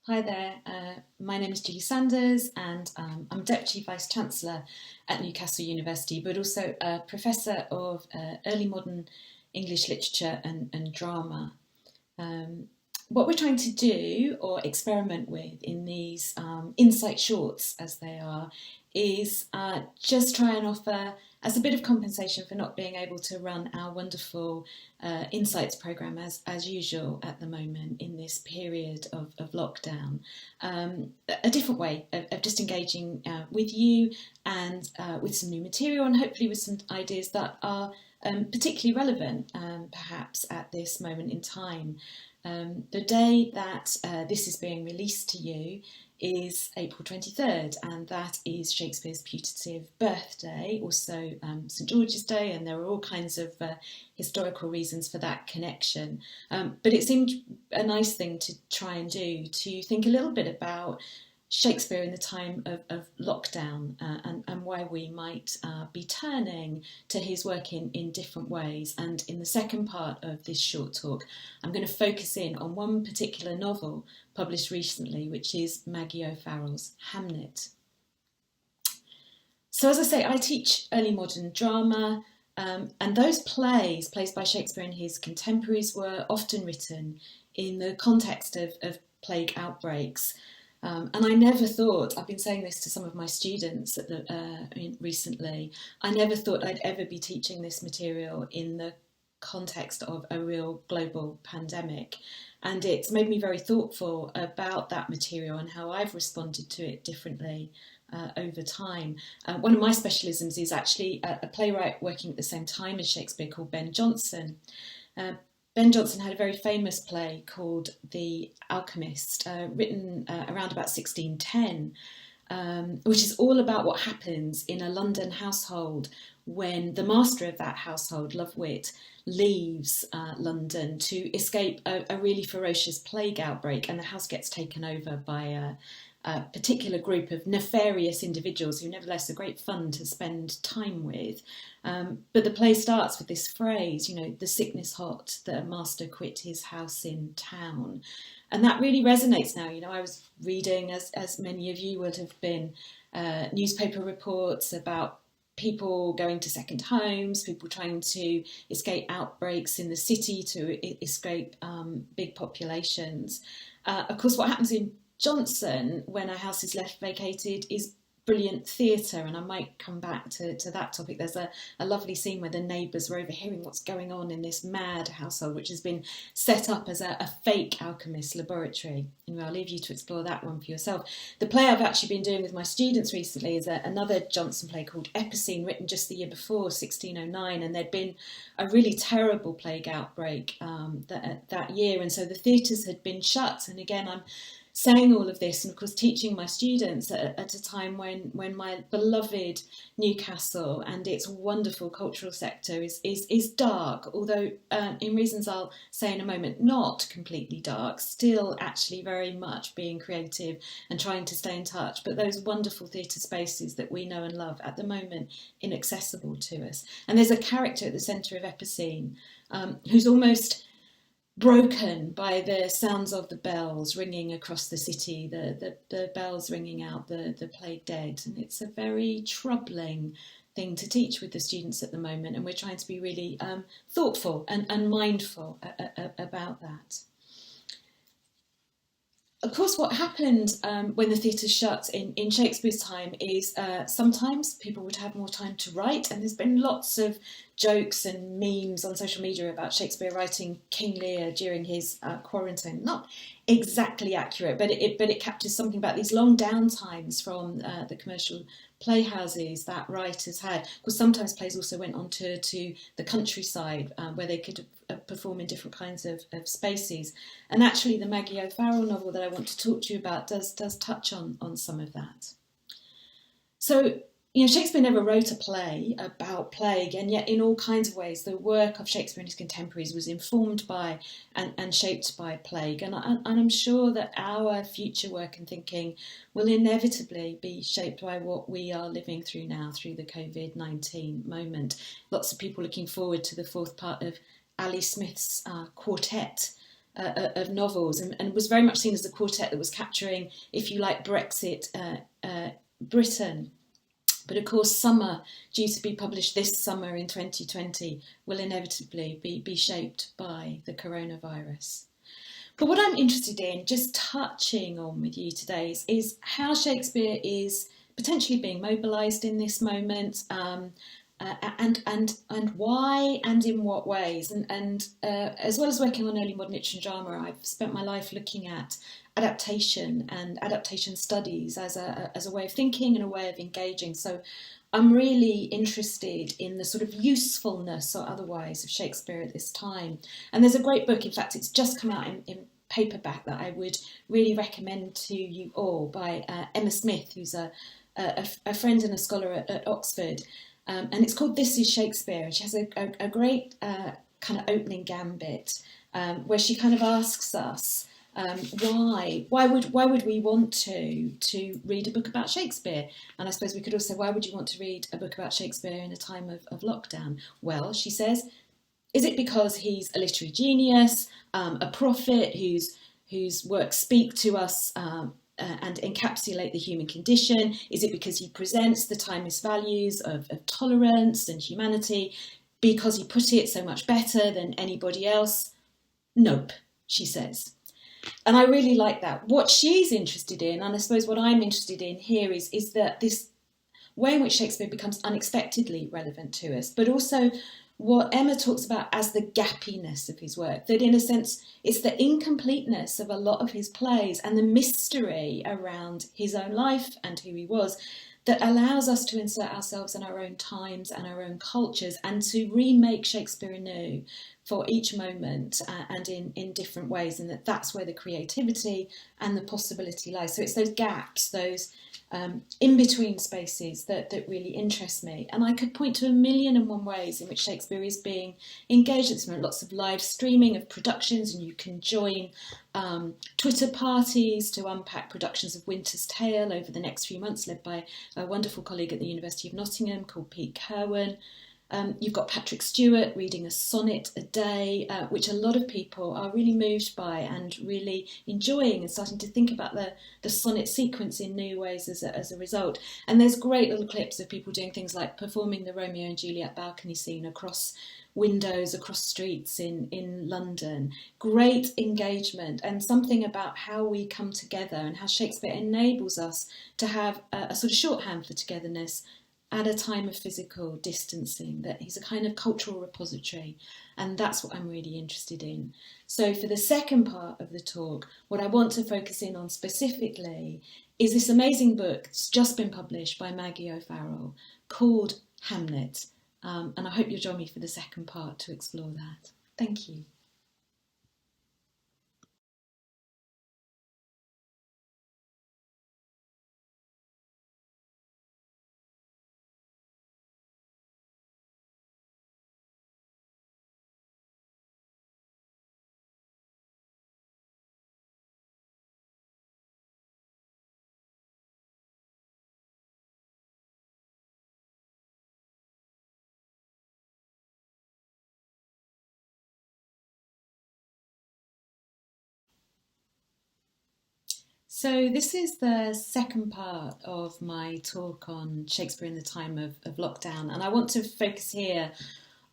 Hi there, my name is Julie Sanders and I'm Deputy Vice-Chancellor at Newcastle University, but also a Professor of Early Modern English Literature and Drama. What we're trying to do or experiment with in these insight shorts, as they are, is just try and offer, as a bit of compensation for not being able to run our wonderful Insights programme as usual at the moment in this period of lockdown, a different way of just engaging with you and with some new material and hopefully with some ideas that are particularly relevant perhaps at this moment in time. The day that this is being released to you is April 23rd, and that is Shakespeare's putative birthday, also St George's Day, and there are all kinds of historical reasons for that connection. But it seemed a nice thing to try and do, to think a little bit about Shakespeare in the time of lockdown and why we might be turning to his work in different ways. And in the second part of this short talk, I'm going to focus in on one particular novel published recently, which is Maggie O'Farrell's Hamlet. So as I say, I teach early modern drama, and those plays by Shakespeare and his contemporaries were often written in the context of plague outbreaks. And I never thought, I've been saying this to some of my students recently, I never thought I'd ever be teaching this material in the context of a real global pandemic. And it's made me very thoughtful about that material and how I've responded to it differently over time. One of my specialisms is actually a playwright working at the same time as Shakespeare called Ben Jonson. Ben Jonson had a very famous play called The Alchemist, written around about 1610, which is all about what happens in a London household when the master of that household, Lovewit, leaves London to escape a really ferocious plague outbreak, and the house gets taken over by a particular group of nefarious individuals who nevertheless are great fun to spend time with. But the play starts with this phrase, the sickness hot, the master quit his house in town. And that really resonates now. I was reading, as many of you would have been, newspaper reports about people going to second homes, people trying to escape outbreaks in the city, to escape big populations. Of course, what happens in Jonson when a house is left vacated is brilliant theatre, and I might come back to that topic. There's a lovely scene where the neighbours were overhearing what's going on in this mad household, which has been set up as a fake alchemist laboratory. Anyway, I'll leave you to explore that one for yourself. The play I've actually been doing with my students recently is another Jonson play called Epicene, written just the year before, 1609, and there'd been a really terrible plague outbreak that year, and so the theatres had been shut. And again, I'm saying all of this and of course teaching my students at a time when my beloved Newcastle and its wonderful cultural sector is dark, although in reasons I'll say in a moment, not completely dark, still actually very much being creative and trying to stay in touch, but those wonderful theatre spaces that we know and love at the moment inaccessible to us. And there's a character at the centre of Epicene who's almost broken by the sounds of the bells ringing across the city, the bells ringing out the plague dead. And it's a very troubling thing to teach with the students at the moment, and we're trying to be really thoughtful and mindful about that. Of course, what happened when the theatres shut in Shakespeare's time is sometimes people would have more time to write, and there's been lots of jokes and memes on social media about Shakespeare writing King Lear during his quarantine. Not exactly accurate, but it captures something about these long downtimes from the commercial playhouses that writers had. Because sometimes plays also went on tour to the countryside where they could perform in different kinds of spaces. And actually the Maggie O'Farrell novel that I want to talk to you about does touch on some of that. So, Shakespeare never wrote a play about plague, and yet in all kinds of ways the work of Shakespeare and his contemporaries was informed by and shaped by plague. And I'm sure that our future work and thinking will inevitably be shaped by what we are living through now, through the COVID-19 moment. Lots of people looking forward to the fourth part of Ali Smith's quartet of novels, and was very much seen as the quartet that was capturing, if you like, Brexit Britain. But of course, Summer, due to be published this summer in 2020, will inevitably be shaped by the coronavirus. But what I'm interested in, just touching on with you today, is how Shakespeare is potentially being mobilised in this moment, and why and in what ways. And as well as working on early modern literature and drama, I've spent my life looking at adaptation and adaptation studies as a way of thinking and a way of engaging. So I'm really interested in the sort of usefulness or otherwise of Shakespeare at this time. And there's a great book, in fact, it's just come out in paperback, that I would really recommend to you all, by Emma Smith, who's a friend and a scholar at Oxford. And it's called This is Shakespeare. And she has a great kind of opening gambit where she kind of asks us, why would we want to read a book about Shakespeare? And I suppose we could also, why would you want to read a book about Shakespeare in a time of lockdown? Well, she says, is it because he's a literary genius, a prophet whose works speak to us and encapsulate the human condition? Is it because he presents the timeless values of tolerance and humanity, because he put it so much better than anybody else? Nope, she says. And I really like that. What she's interested in, and I suppose what I'm interested in here, is that this way in which Shakespeare becomes unexpectedly relevant to us, but also what Emma talks about as the gappiness of his work, that in a sense it's the incompleteness of a lot of his plays and the mystery around his own life and who he was that allows us to insert ourselves in our own times and our own cultures and to remake Shakespeare anew for each moment and in different ways, and that's where the creativity and the possibility lies. So it's those gaps, those in-between spaces that really interest me. And I could point to 1,000,001 ways in which Shakespeare is being engaged at this moment. Lots of live streaming of productions, and you can join Twitter parties to unpack productions of Winter's Tale over the next few months, led by a wonderful colleague at the University of Nottingham called Pete Kerwin. You've got Patrick Stewart reading a sonnet a day, which a lot of people are really moved by and really enjoying, and starting to think about the sonnet sequence in new ways as a result. And there's great little clips of people doing things like performing the Romeo and Juliet balcony scene across windows, across streets in London. Great engagement, and something about how we come together and how Shakespeare enables us to have a sort of shorthand for togetherness at a time of physical distancing, that he's a kind of cultural repository, and that's what I'm really interested in. So for the second part of the talk, what I want to focus in on specifically is this amazing book that's just been published by Maggie O'Farrell called Hamlet, and I hope you'll join me for the second part to explore that. Thank you. So this is the second part of my talk on Shakespeare in the time of lockdown, and I want to focus here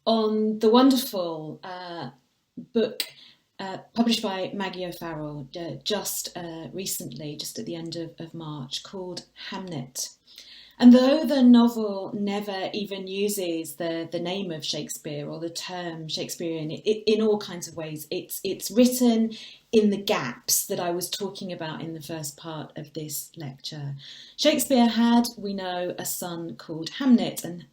on the wonderful book published by Maggie O'Farrell just recently, just at the end of March, called Hamnet. And though the novel never even uses the name of Shakespeare or the term Shakespearean, in all kinds of ways, it's written in the gaps that I was talking about in the first part of this lecture. Shakespeare had, we know, a son called Hamlet, and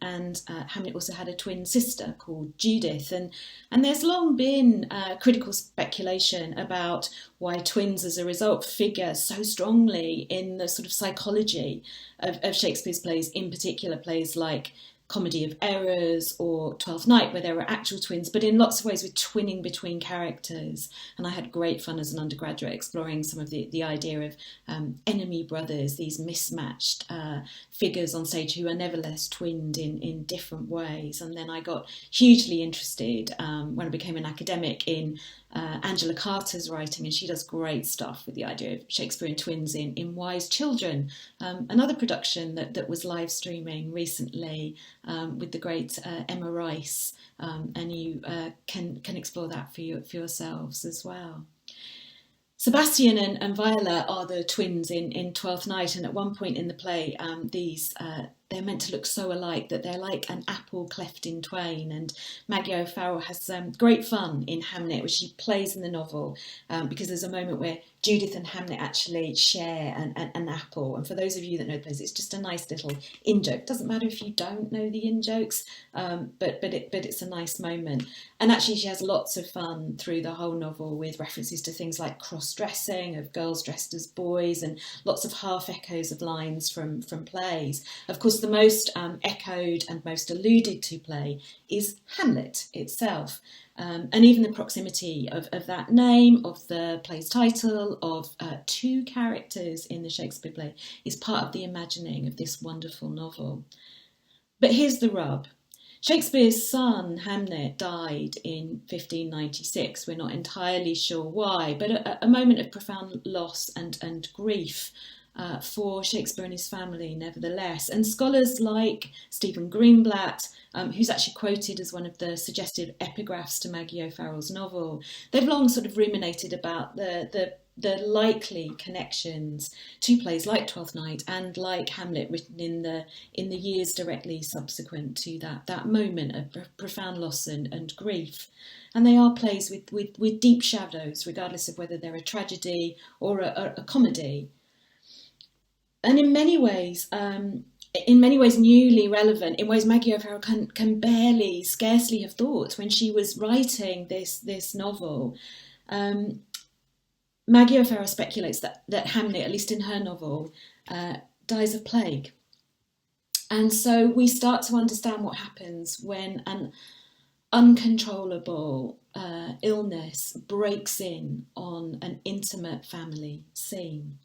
Hamlet also had a twin sister called Judith. And there's long been critical speculation about why twins, as a result, figure so strongly in the sort of psychology of Shakespeare's plays, in particular plays like Comedy of Errors or Twelfth Night, where there were actual twins, but in lots of ways we're twinning between characters. And I had great fun as an undergraduate exploring some of the idea of enemy brothers, these mismatched figures on stage who are nevertheless twinned in different ways. And then I got hugely interested when I became an academic in Angela Carter's writing, and she does great stuff with the idea of Shakespearean twins in Wise Children, another production that was live streaming recently with the great Emma Rice, and you can explore that for yourselves as well. Sebastian and Viola are the twins in Twelfth Night, and at one point in the play, they're meant to look so alike that they're like an apple cleft in twain. And Maggie O'Farrell has great fun in Hamnet, which she plays in the novel, because there's a moment where Judith and Hamlet actually share an apple. And for those of you that know the plays, it's just a nice little in-joke. Doesn't matter if you don't know the in-jokes, but it's a nice moment. And actually she has lots of fun through the whole novel with references to things like cross-dressing, of girls dressed as boys, and lots of half echoes of lines from plays. Of course, the most echoed and most alluded to play is Hamlet itself. And even the proximity of that name, of the play's title, of two characters in the Shakespeare play is part of the imagining of this wonderful novel. But here's the rub. Shakespeare's son, Hamlet, died in 1596. We're not entirely sure why, but a moment of profound loss and grief for Shakespeare and his family, nevertheless. And scholars like Stephen Greenblatt, who's actually quoted as one of the suggested epigraphs to Maggie O'Farrell's novel, they've long sort of ruminated about the likely connections to plays like Twelfth Night and like Hamlet, written in the years directly subsequent to that moment of profound loss and grief. And they are plays with deep shadows, regardless of whether they're a tragedy or a comedy. And in many ways newly relevant, in ways Maggie O'Farrell can scarcely have thought when she was writing this novel. Maggie O'Farrell speculates that Hamlet, at least in her novel, dies of plague. And so we start to understand what happens when an uncontrollable illness breaks in on an intimate family scene.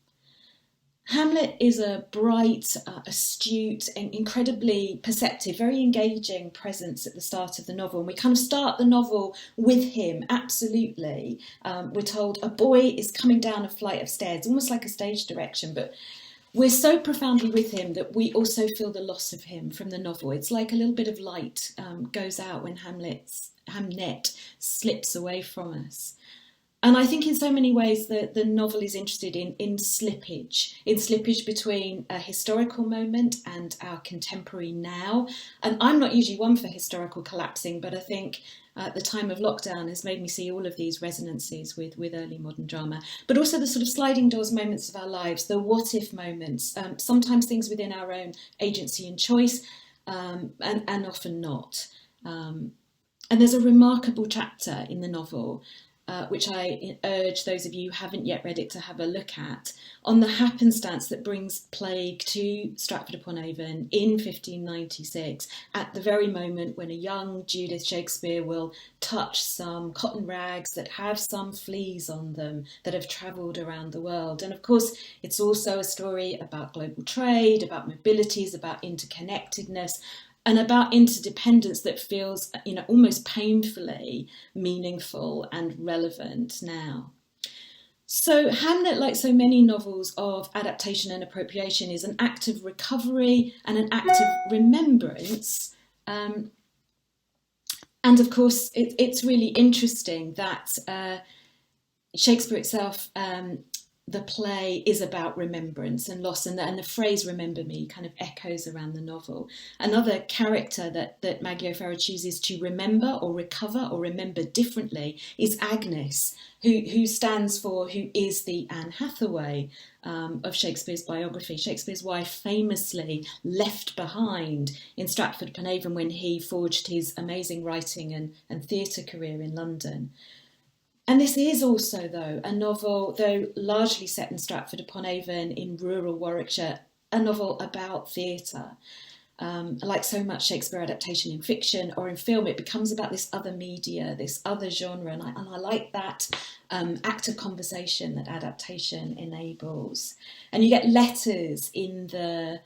Hamlet is a bright, astute, and incredibly perceptive, very engaging presence at the start of the novel. And we kind of start the novel with him, absolutely. We're told a boy is coming down a flight of stairs, almost like a stage direction, but we're so profoundly with him that we also feel the loss of him from the novel. It's like a little bit of light goes out when Hamlet slips away from us. And I think in so many ways the novel is interested in slippage between a historical moment and our contemporary now. And I'm not usually one for historical collapsing, but I think the time of lockdown has made me see all of these resonances with early modern drama, but also the sort of sliding doors moments of our lives, the what if moments, sometimes things within our own agency and choice, and often not. And there's a remarkable chapter in the novel which I urge those of you who haven't yet read it to have a look at, on the happenstance that brings plague to Stratford-upon-Avon in 1596, at the very moment when a young Judith Shakespeare will touch some cotton rags that have some fleas on them that have travelled around the world. And of course, it's also a story about global trade, about mobilities, about interconnectedness, and about interdependence that feels, almost painfully meaningful and relevant now. So Hamlet, like so many novels of adaptation and appropriation, is an act of recovery and an act of remembrance. And of course, it's really interesting that Shakespeare itself, the play is about remembrance and loss, and the phrase "remember me" kind of echoes around the novel. Another character that Maggie O'Farrell chooses to remember or recover or remember differently is Agnes, who stands for, who is the Anne Hathaway of Shakespeare's biography. Shakespeare's wife famously left behind in Stratford-upon-Avon when he forged his amazing writing and theatre career in London. And this is also, though, a novel, though largely set in Stratford-upon-Avon in rural Warwickshire, a novel about theatre. Like so much Shakespeare adaptation in fiction or in film, it becomes about this other media, this other genre, and I like that act of conversation that adaptation enables. And you get letters in the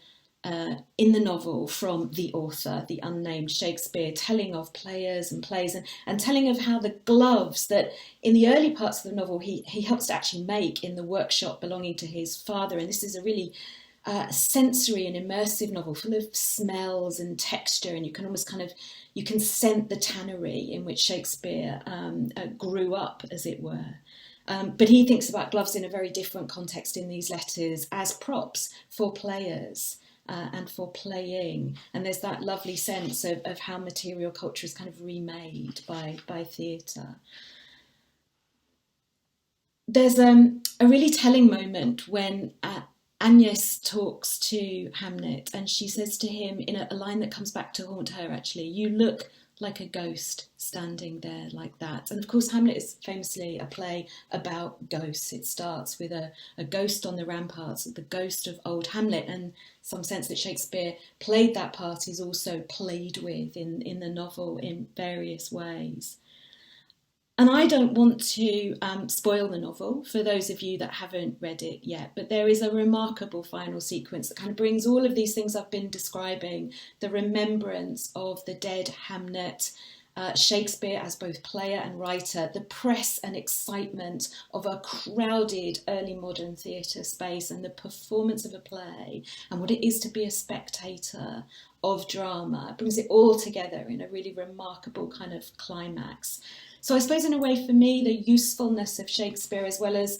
in the novel from the author, the unnamed Shakespeare, telling of players and plays, and telling of how the gloves that in the early parts of the novel he helps to actually make in the workshop belonging to his father. And this is a really sensory and immersive novel full of smells and texture, and you can almost you can scent the tannery in which Shakespeare grew up, as it were. But he thinks about gloves in a very different context in these letters as props for players and for playing. And there's that lovely sense of how material culture is kind of remade by theatre. There's a really telling moment when Agnes talks to Hamlet, and she says to him in a line that comes back to haunt her, actually, "You look like a ghost standing there like that." And of course, Hamlet is famously a play about ghosts. It starts with a ghost on the ramparts, the ghost of old Hamlet, and some sense that Shakespeare played that part is also played with in the novel in various ways. And I don't want to spoil the novel for those of you that haven't read it yet, but there is a remarkable final sequence that kind of brings all of these things I've been describing, the remembrance of the dead Hamlet, Shakespeare as both player and writer, the press and excitement of a crowded early modern theatre space, and the performance of a play, and what it is to be a spectator of drama. It brings it all together in a really remarkable kind of climax. So I suppose in a way for me, the usefulness of Shakespeare, as well as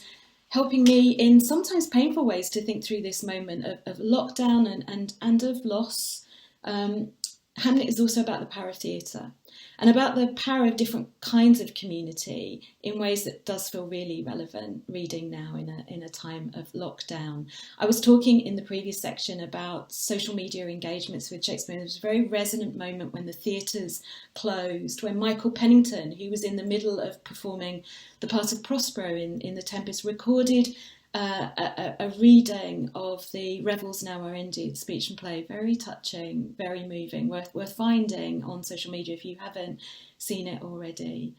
helping me in sometimes painful ways to think through this moment of lockdown and of loss, Hamlet is also about the power of theatre and about the power of different kinds of community in ways that does feel really relevant reading now in a time of lockdown. I was talking in the previous section about social media engagements with Shakespeare. There was a very resonant moment when the theatres closed, when Michael Pennington, who was in the middle of performing the part of Prospero in The Tempest, recorded a reading of the Revels Now Are Ended speech and play. Very touching, very moving, worth finding on social media if you haven't seen it already.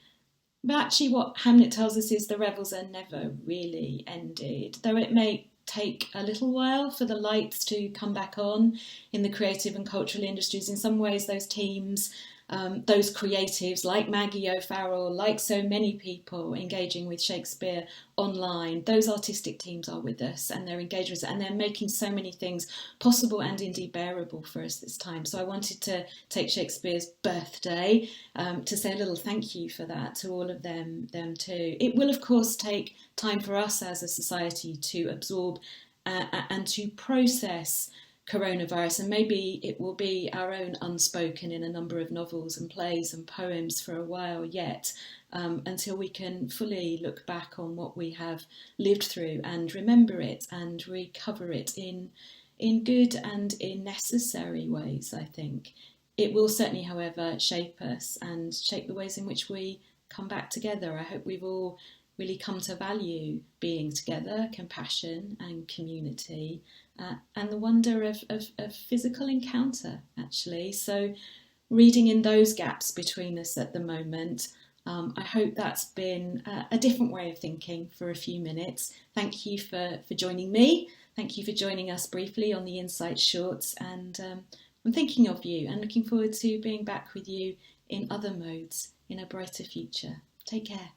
But actually what Hamlet tells us is the revels are never really ended, though it may take a little while for the lights to come back on in the creative and cultural industries. In some ways, those teams, those creatives like Maggie O'Farrell, like so many people engaging with Shakespeare online, those artistic teams are with us and they're engaged with us and they're making so many things possible and indeed bearable for us this time. So I wanted to take Shakespeare's birthday to say a little thank you for that to all of them too. It will of course take time for us as a society to absorb and to process coronavirus, and maybe it will be our own unspoken in a number of novels and plays and poems for a while yet, until we can fully look back on what we have lived through and remember it and recover it in good and in necessary ways, I think. It will certainly, however, shape us and shape the ways in which we come back together. I hope we've all really come to value being together, compassion and community, and the wonder of physical encounter, actually. So reading in those gaps between us at the moment, I hope that's been a different way of thinking for a few minutes. Thank you for joining me. Thank you for joining us briefly on the Insight Shorts. And I'm thinking of you and looking forward to being back with you in other modes in a brighter future. Take care.